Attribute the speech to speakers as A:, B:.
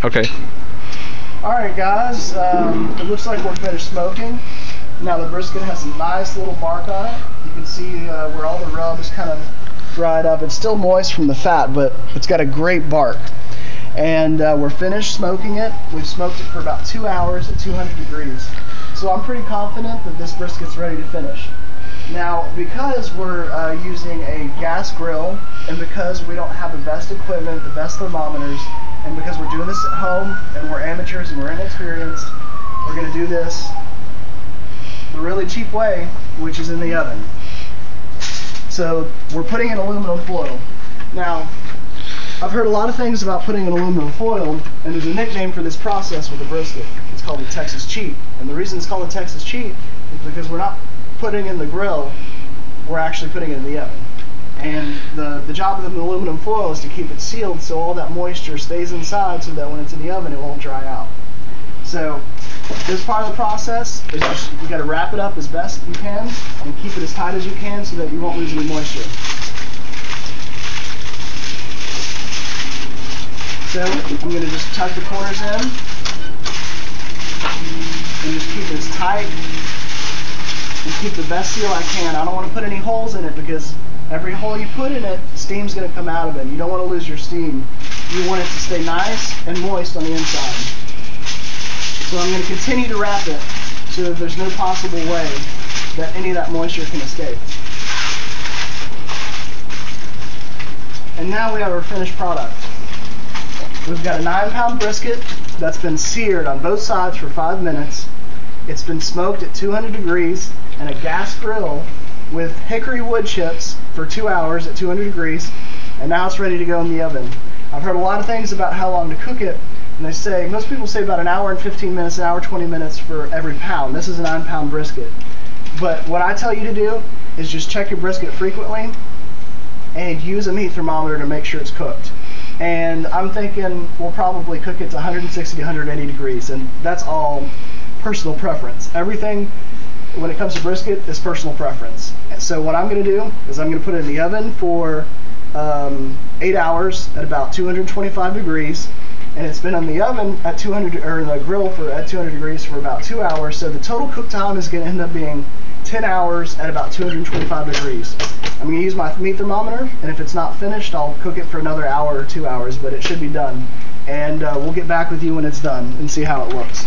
A: Okay.
B: Alright guys, it looks like we're finished smoking. Now the brisket has a nice little bark on it. You can see where all the rub is kind of dried up. It's still moist from the fat, but it's got a great bark. And we're finished smoking it. We've smoked it for about 2 hours at 200 degrees. So I'm pretty confident that this brisket's ready to finish. Now, because we're using a gas grill, and because we don't have the best equipment, the best thermometers, and because we're doing this at home, and we're amateurs and we're inexperienced, we're going to do this the really cheap way, which is in the oven. So we're putting in aluminum foil. Now, I've heard a lot of things about putting in aluminum foil, and there's a nickname for this process with the brisket. It's called the Texas cheat. And the reason it's called the Texas cheat is because we're not putting in the grill, we're actually putting it in the oven. And the job of the aluminum foil is to keep it sealed so all that moisture stays inside so that when it's in the oven it won't dry out. So this part of the process is just, you got to wrap it up as best you can and keep it as tight as you can so that you won't lose any moisture. So I'm going to just tuck the corners in and just keep it as tight and keep the best seal I can. I don't want to put any holes in it because every hole you put in it, steam's going to come out of it. You don't want to lose your steam. You want it to stay nice and moist on the inside. So I'm going to continue to wrap it so that there's no possible way that any of that moisture can escape. And now we have our finished product. We've got a 9-pound brisket that's been seared on both sides for 5 minutes. It's been smoked at 200 degrees and a gas grill with hickory wood chips for 2 hours at 200 degrees, and now it's ready to go in the oven. I've heard a lot of things about how long to cook it, and they say, most people say about an hour and 15 minutes, an hour 20 minutes for every pound. This is a 9-pound brisket. But what I tell you to do is just check your brisket frequently and use a meat thermometer to make sure it's cooked. And I'm thinking we'll probably cook it to 160 to 180 degrees, and that's all personal preference. Everything when it comes to brisket is personal preference. So what I'm going to do is I'm going to put it in the oven for 8 hours at about 225 degrees, and it's been in the oven at 200, or in the grill at 200 degrees for about 2 hours. So the total cook time is going to end up being 10 hours at about 225 degrees. I'm going to use my meat thermometer, and if it's not finished, I'll cook it for another hour or 2 hours, but it should be done. And we'll get back with you when it's done and see how it looks.